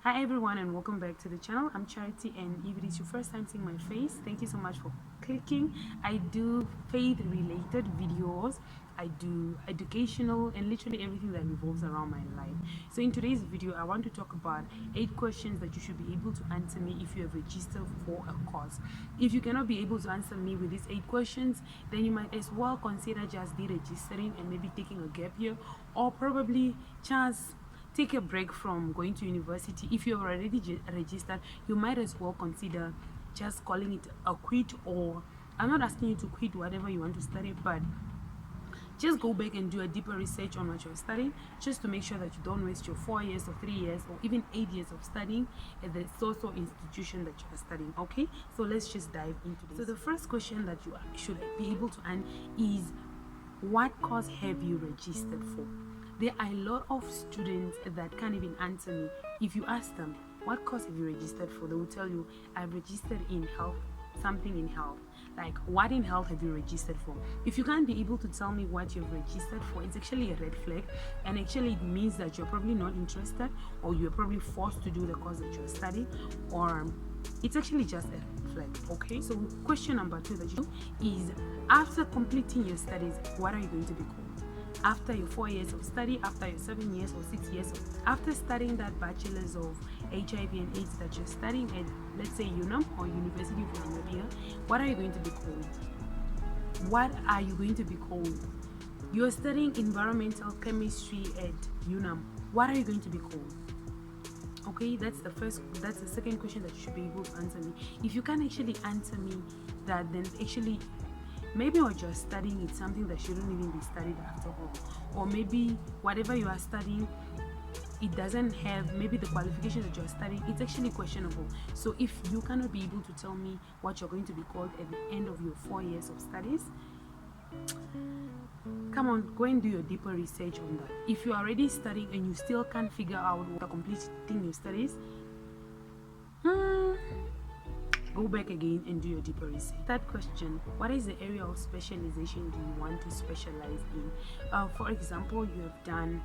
Hi everyone and welcome back to the channel. I'm Charity, and if it is your first time seeing my face, thank you so much for clicking. I do faith related videos, I do educational and literally everything that revolves around my life. So in today's video I want to talk about 8 questions that you should be able to answer me if you have registered for a course. If you cannot be able to answer me with these 8 questions, then you might as well consider just deregistering and maybe taking a gap year, or probably just take a break from going to university. If you're already registered, you might as well consider just calling it a quit. Or I'm not asking you to quit whatever you want to study, but just go back and do a deeper research on what you're studying, just to make sure that you don't waste your 4 years or 3 years or even 8 years of studying at the social institution that you're studying. Okay, so let's just dive into this. So the first question that you should be able to answer is, what course have you registered for? There are a lot of students that can't even answer me. If you ask them, what course have you registered for? They will tell you, I've registered in health, something in health. Like, what in health have you registered for? If you can't be able to tell me what you've registered for, it's actually a red flag, and actually it means that you're probably not interested, or you're probably forced to do the course that you're studying, or it's actually just a red flag. Okay, so question number 2 that you do is, after completing your studies, what are you going to be called? After your 4 years of study, after your 7 years or 6 years, after studying that bachelor's of HIV and AIDS that you're studying at, let's say, UNAM or University of Namibia, what are you going to be called? What are you going to be called? You're studying environmental chemistry at UNAM. What are you going to be called? Okay, that's the second question that you should be able to answer me. If you can't actually answer me that, then actually maybe what you're studying is something that shouldn't even be studied after all, or maybe whatever you are studying, it doesn't have maybe the qualification that you're studying, it's actually questionable. So if you cannot be able to tell me what you're going to be called at the end of your 4 years of studies, come on, go and do your deeper research on that. If you're already studying and you still can't figure out what you're completing your studies, go back again and do your deeper research. Third question, what is the area of specialization do you want to specialize in? For example, you have done,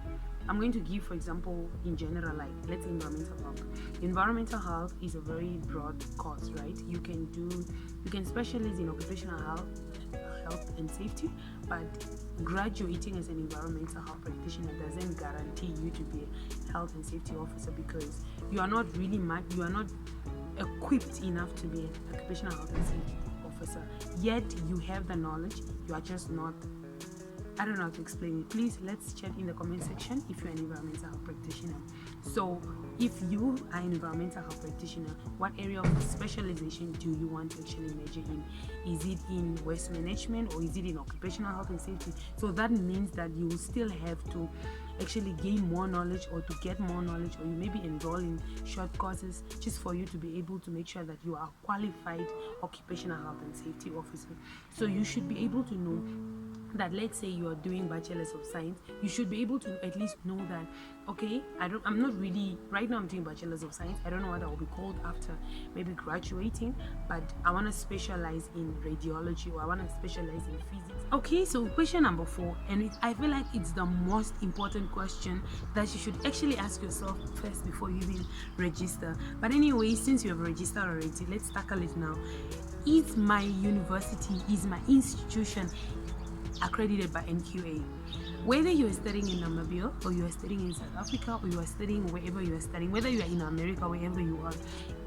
I'm going to give, for example, in general, like let's say environmental health. Environmental health is a very broad course, right? You can specialize in occupational health and safety, but graduating as an environmental health practitioner doesn't guarantee you to be a health and safety officer, because you are not equipped enough to be an occupational health and safety officer. Yet you have the knowledge, you are just not, I don't know how to explain it. Please, let's chat in the comment section if you're an environmental health practitioner. So if you are an environmental health practitioner, what area of specialization do you want to actually major in? Is it in waste management, or is it in occupational health and safety? So that means that you will still have to actually gain more knowledge, or to get more knowledge, or you maybe enroll in short courses just for you to be able to make sure that you are qualified occupational health and safety officer. So you should be able to know that, let's say you are doing bachelor's of science, you should be able to at least know that, okay, I'm not really, right now I'm doing bachelor's of science, I don't know what I will be called after maybe graduating, but I want to specialize in radiology, or I want to specialize in physics. Okay, so question number 4, and I feel like it's the most important question that you should actually ask yourself first before you even register. But anyway, since you have registered already, let's tackle it now. Is my university, is my institution accredited by NQA? Whether you are studying in Namibia, or you are studying in South Africa, or you are studying wherever you are studying, whether you are in America, wherever you are,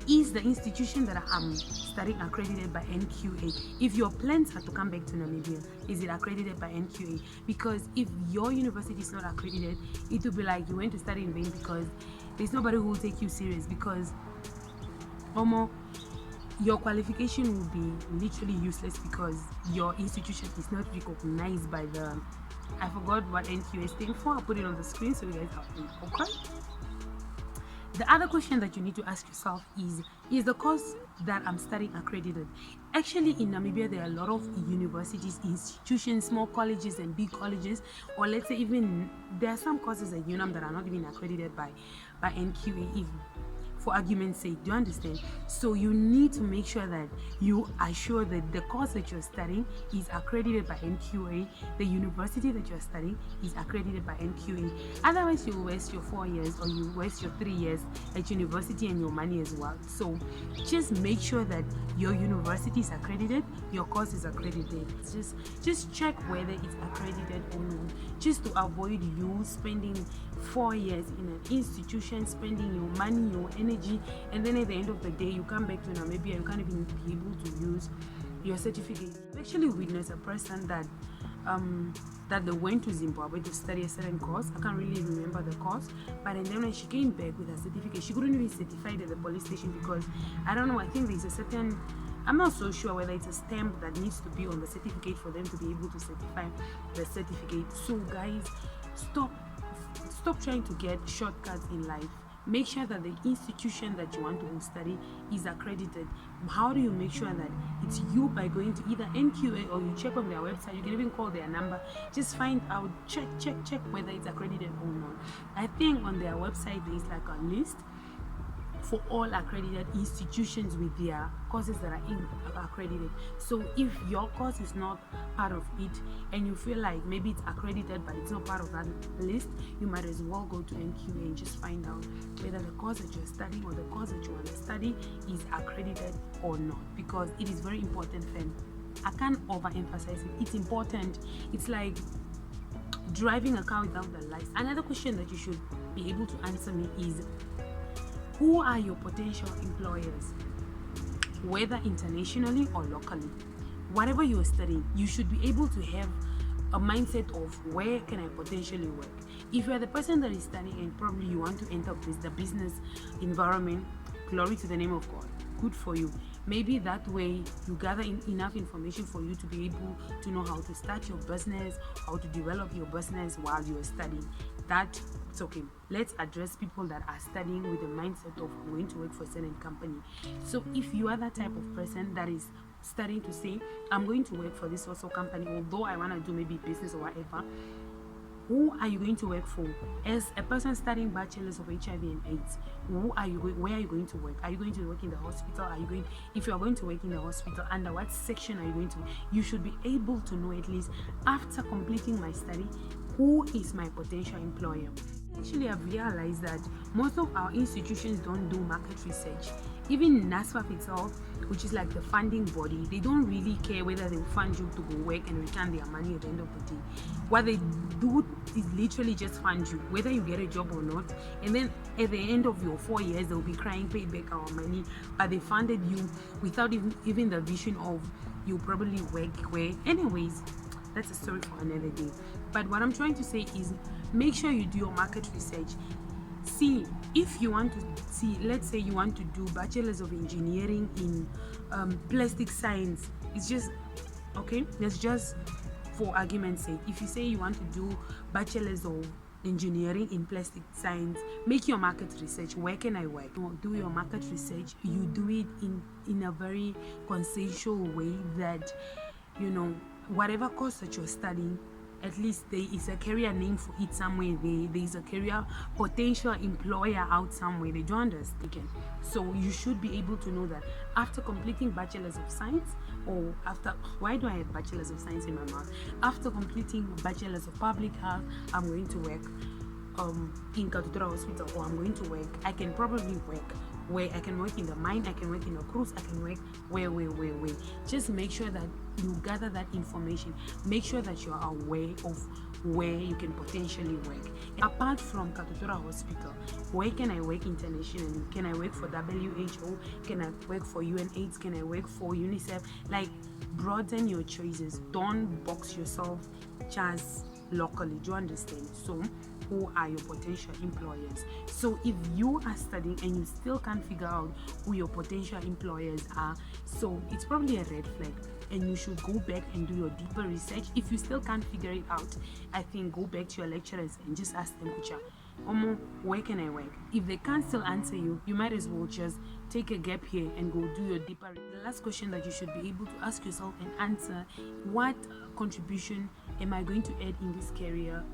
is the institution that I'm studying accredited by NQA? If your plans are to come back to Namibia, is it accredited by NQA? Because if your university is not accredited, it will be like you went to study in vain, because there's nobody who will take you serious, because your qualification will be literally useless, because your institution is not recognized by the, I forgot what NQA stands for, I'll put it on the screen so you guys have it. Okay, the other question that you need to ask yourself is the course that I'm studying accredited? Actually, in Namibia there are a lot of universities, institutions, small colleges and big colleges, or let's say even there are some courses at UNAM that are not even accredited by NQA. If for argument's sake. Do you understand? So you need to make sure that you are sure that the course that you're studying is accredited by NQA, the university that you're studying is accredited by NQA. Otherwise, you'll waste your 4 years or you waste your 3 years at university and your money as well. So just make sure that your university is accredited, your course is accredited. Just check whether it's accredited or not, just to avoid you spending 4 years in an institution, spending your money, your energy, and then at the end of the day you come back to Namibia, you can't even be able to use your certificate. I actually witnessed a person that they went to Zimbabwe to study a certain course. I can't really remember the course, but and then when she came back with her certificate, she couldn't be certified at the police station because I don't know, I think there's a certain, I'm not so sure whether it's a stamp that needs to be on the certificate for them to be able to certify the certificate. So guys, stop trying to get shortcuts in life. Make sure that the institution that you want to study is accredited. How do you make sure that it's you? By going to either NQA or you check on their website. You can even call their number. Just find out, check whether it's accredited or not. I think on their website there is like a list for all accredited institutions with their courses that are accredited. So if your course is not part of it and you feel like maybe it's accredited but it's not part of that list, you might as well go to NQA and just find out whether the course that you're studying or the course that you want to study is accredited or not, because it is very important, fam. I can't overemphasize it. It's important. It's like driving a car without the lights. Another question that you should be able to answer me is, who are your potential employers, whether internationally or locally? Whatever you're studying, you should be able to have a mindset of where can I potentially work. If you're the person that is studying and probably you want to enter the business environment, glory to the name of God, good for you. Maybe that way you gather enough information for you to be able to know how to start your business, how to develop your business while you're studying. That's okay. Let's address people that are studying with the mindset of going to work for a certain company. So if you are that type of person that is studying to say, I'm going to work for this also company, although I want to do maybe business or whatever, who are you going to work for? As a person studying bachelors of HIV and AIDS, where are you going to work? Are you going to work in the hospital? If you are going to work in the hospital, under what section are you going to? You should be able to know, at least after completing my study, who is my potential employer. Actually, I've realized that most of our institutions don't do market research. Even NASFAP itself, which is like the funding body, they don't really care whether they fund you to go work and return their money at the end of the day. What they do is literally just fund you, whether you get a job or not. And then at the end of your 4 years, they'll be crying, pay back our money. But they funded you without even the vision of you probably work where. Anyways, that's a story for another day. But what I'm trying to say is, make sure you do your market research. See, if you want to see, let's say you want to do bachelors of engineering in plastic science, it's just okay, that's just for argument's sake. If you say you want to do bachelors of engineering in plastic science, make your market research. Where can I work? Do your market research. You do it in a very consensual way that, you know, whatever course that you're studying, at least there is a career name for it somewhere. There is a career potential employer out somewhere. They don't understand. So you should be able to know that after completing bachelors of science, or after, why do I have bachelors of science in my mouth? After completing bachelors of public health, I'm going to work in Katutura Hospital, or I'm going to work, I can probably work where I can work in the mine, I can work in a cruise, I can work where. Just make sure that you gather that information. Make sure that you are aware of where you can potentially work. Apart from Katutura Hospital, where can I work internationally? Can I work for WHO? Can I work for UNAIDS? Can I work for UNICEF? Like, broaden your choices. Don't box yourself just locally. Do you understand? So who are your potential employers? So if you are studying and you still can't figure out who your potential employers are, so it's probably a red flag, and you should go back and do your deeper research. If you still can't figure it out, I think go back to your lecturers and just ask them, Kucha, Omo, where can I work? If they can't still answer you, you might as well just take a gap here and go do your deeper. The last question that you should be able to ask yourself and answer: what contribution am I going to add in this career?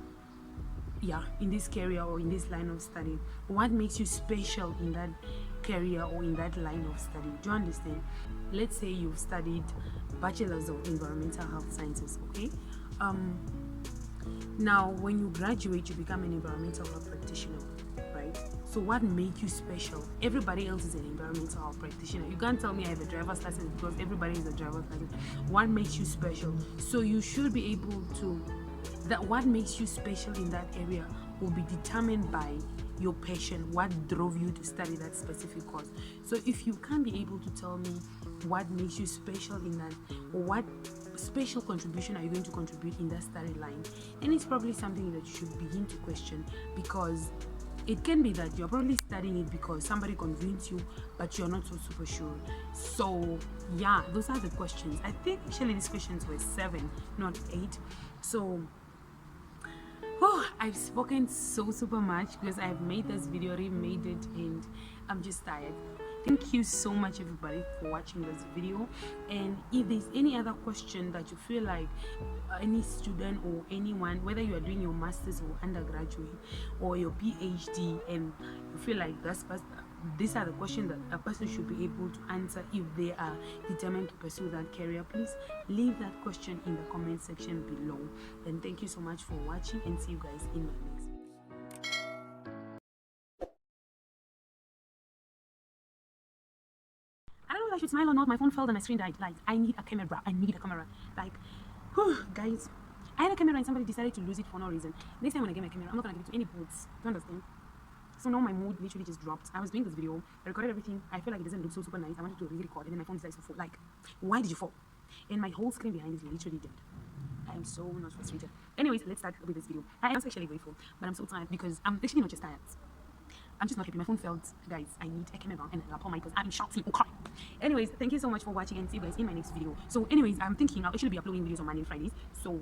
In this career or in this line of study? What makes you special in that career or in that line of study. Do you understand? Let's say you've studied bachelor's of environmental health sciences, okay? Now when you graduate, you become an environmental health practitioner, right? So what makes you special? Everybody else is an environmental health practitioner. You can't tell me I have a driver's license because everybody is a driver's license. What makes you special? So you should be able to, that what makes you special in that area will be determined by your passion, what drove you to study that specific course. So if you can't be able to tell me what makes you special in that, or what special contribution are you going to contribute in that study line, then it's probably something that you should begin to question, because it can be that you're probably studying it because somebody convinced you, but you're not so super sure. So yeah, those are the questions. I think actually these questions were 7, not 8. So I've spoken so super much because I've made this video, remade it, and I'm just tired. Thank you so much everybody for watching this video. And if there's any other question that you feel like any student or anyone, whether you are doing your master's or undergraduate or your PhD, and you feel like these are the questions that a person should be able to answer if they are determined to pursue that career, please leave that question in the comment section below. And thank you so much for watching, and see you guys in my next video. I don't know if I should smile or not. My phone fell and my screen died. Like, I need a camera. Like, guys, I had a camera and somebody decided to lose it for no reason. Next time when I get my camera, I'm not gonna give it to any boots. Do you understand? So now my mood literally just dropped. I was doing this video, I recorded everything. I feel like it doesn't look so super nice. I wanted to re-record, and then my phone decides to fall. Like, why did you fall? And my whole screen behind is literally dead. I am so not frustrated. Anyways, let's start with this video. I am actually grateful, but I'm so tired because I'm actually not just tired. I'm just not happy. My phone failed. Guys, I need a camera and a laptop mic because I'm shouting. Okay. Anyways, thank you so much for watching, and see you guys in my next video. So anyways, I'm thinking I'll actually be uploading videos on Monday and Fridays. So